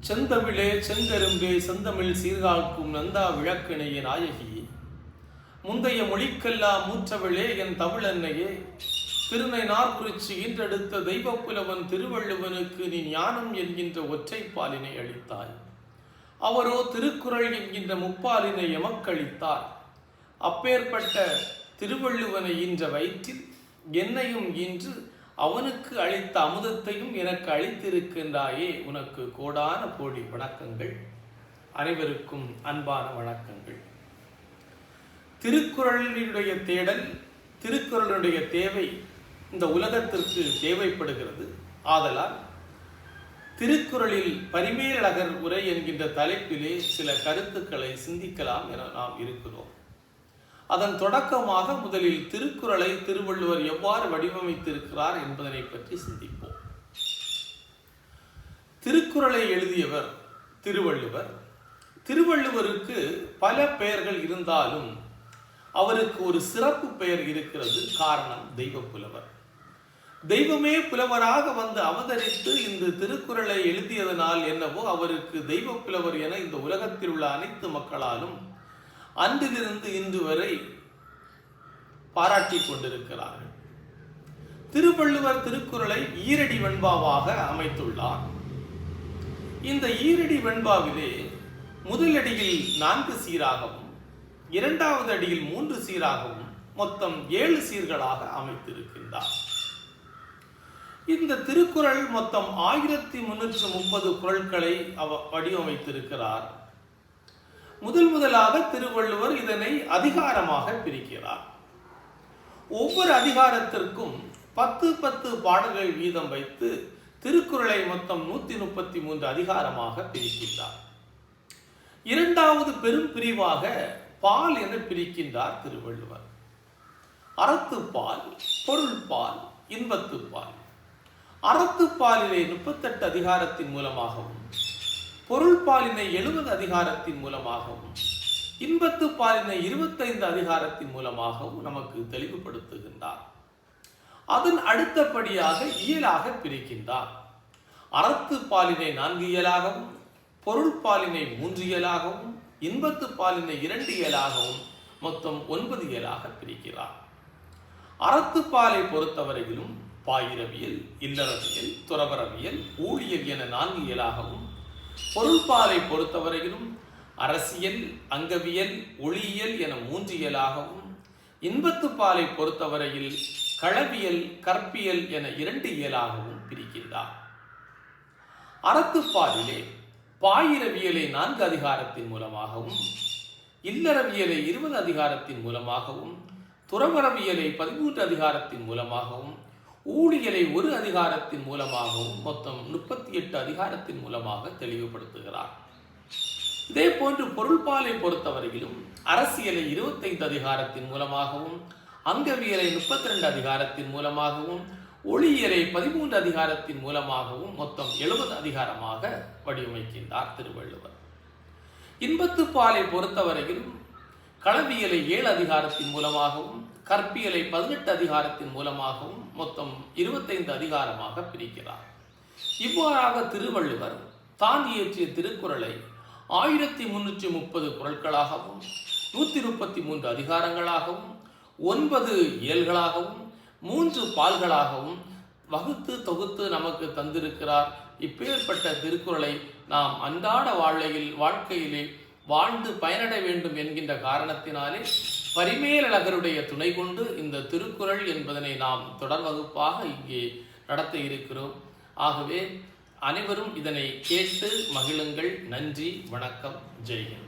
செந்தமிழே செங்கரும்பே செந்தமிழ் சீர்காக்கும் நந்தா விளக்கிணைய நாயகியே, முந்தைய மொழிக்கெல்லாம் மூற்றவளே என் தமிழன்னையே, திருநை நார்குறிச்சி ஈன்றெடுத்த தெய்வப்புலவன் திருவள்ளுவனுக்கு நீ ஞானம் என்கின்ற ஒற்றைப்பாலினை அளித்தாய். அவரோ திருக்குறள் என்கின்ற முப்பாலினை எமக்களித்தார். அப்பேற்பட்ட திருவள்ளுவனை ஈன்ற வயிற்றில் என்னையும் ஈன்று அவனுக்கு அளித்த அமுதத்தையும் எனக்கு அளித்திருக்கின்றாயே, உனக்கு கோடான கோடி வணக்கங்கள். அனைவருக்கும் அன்பான வணக்கங்கள். திருக்குறளினுடைய தேடல், திருக்குறளுடைய தேவை இந்த உலகத்திற்கு தேவைப்படுகிறது. ஆதலால் திருக்குறளில் பரிமேலழகர் உரை என்கின்ற தலைப்பிலே சில கருத்துக்களை சிந்திக்கலாம் என நாம் இருக்கிறோம். அதன் தொடக்கமாக முதலில் திருக்குறளை திருவள்ளுவர் எவ்வாறு வடிவமைத்திருக்கிறார் என்பதனை பற்றி சிந்திப்போம். திருக்குறளை எழுதியவர் திருவள்ளுவர். திருவள்ளுவருக்கு பல பெயர்கள் இருந்தாலும் அவருக்கு ஒரு சிறப்பு பெயர் இருக்கிறது. காரணம், தெய்வப்புலவர். தெய்வமே புலவராக வந்து அவதரித்து இந்த திருக்குறளை எழுதியதனால் என்னவோ அவருக்கு தெய்வப்புலவர் என இந்த உலகத்தில் உள்ள அனைத்து மக்களாலும் அன்றிலிருந்து இன்று வரை பாராட்டி கொண்டிருக்கிறார்கள். திருவள்ளுவர் திருக்குறளை ஈரடி வெண்பாவாக அமைத்துள்ளார். இந்த ஈரடி வெண்பாவிலே முதல் அடியில் 4 சீராகவும், இரண்டாவது அடியில் 3 சீராகவும், மொத்தம் 7 சீர்களாக அமைத்திருக்கின்றார். இந்த திருக்குறள் மொத்தம் 1330 குறள்களை வடிவமைத்திருக்கிறார். முதலாக திருவள்ளுவர் இதனை அதிகாரமாக பிரிக்கிறார். ஒவ்வொரு அதிகாரத்திற்கும் 10 பாடல்கள் வீதம் வைத்து திருக்குறளை மொத்தம் 133 அதிகாரமாக பிரிக்கின்றார். இரண்டாவது பெரும் பிரிவாக பால் என பிரிக்கின்றார் திருவள்ளுவர். அறத்துப்பால், பொருள்பால், இன்பத்துப்பால். அறத்துப்பாலிலே 38 அதிகாரத்தின் மூலமாகவும், பொருள்பாலினை 70 அதிகாரத்தின் மூலமாகவும், இன்பத்துப்பாலினை 25 அதிகாரத்தின் மூலமாகவும் நமக்கு தெளிவுபடுத்துகின்றார். அதன் அடுத்தபடியாக இயலாக பிரிக்கின்றார். அறத்துப்பாலினை 4 இயலாகவும், பொருள்பாலினை 3 இயலாகவும், இன்பத்துப்பாலினை 2 இயலாகவும், மொத்தம் 9 இயலாக பிரிக்கிறார். அறத்துப்பாலை பொறுத்தவரையிலும் பாயிரவியல், இல்லறவியல், துறவரவியல், ஊழியல் என 4 இயலாகவும், பொருள்பாலை பொறுத்தவரையிலும் அரசியல், அங்கவியல், ஒளியியல் என 3 இயலாகவும், இன்பத்துப்பாலை பொறுத்தவரையில் களவியல், கற்பியல் என 2 இயலாகவும் பிரிக்கின்றார். அறத்துப்பாலிலே பாயிரவியலை 4 அதிகாரத்தின் மூலமாகவும், இல்லறவியலை 20 அதிகாரத்தின் மூலமாகவும், துறவரவியலை 13 அதிகாரத்தின் மூலமாகவும், ஊழியலை 1 அதிகாரத்தின் மூலமாகவும், மொத்தம் 38 அதிகாரத்தின் மூலமாக தெளிவுபடுத்துகிறார். இதே போன்று பொருள்பாலை பொறுத்தவரையிலும் அரசியலை 25 அதிகாரத்தின் மூலமாகவும், அங்கவியலை 32 அதிகாரத்தின் மூலமாகவும், ஒளியியலை 13 அதிகாரத்தின் மூலமாகவும், மொத்தம் 70 அதிகாரமாக வடிவமைக்கின்றார் திருவள்ளுவர். இன்பத்துப்பாலை பொறுத்தவரையிலும் களவியலை 7 அதிகாரத்தின் மூலமாகவும், கற்பியலை 18 அதிகாரத்தின் மூலமாகவும், மொத்தம் 25 அதிகாரமாக பிரிக்கிறார். இவ்வாறாக திருவள்ளுவர் தான் இயற்றிய திருக்குறளை 1330 குறள்களாகவும், 133 அதிகாரங்களாகவும், 9 இயல்களாகவும், 3 பால்களாகவும் வகுத்து தொகுத்து நமக்கு தந்திருக்கிறார். இப்பேற்பட்ட திருக்குறளை நாம் அன்றாட வாழ்க்கையிலே வாழ்ந்து பயனடைய வேண்டும் என்கின்ற காரணத்தினாலே பரிமேலழகருடைய துணை கொண்டு இந்த திருக்குறள் என்பதனை நாம் தொடர் வகுப்பாக இங்கே நடத்த இருக்கிறோம். ஆகவே அனைவரும் இதனை கேட்டு மகிழுங்கள். நன்றி, வணக்கம், ஜெய் ஹிந்த்.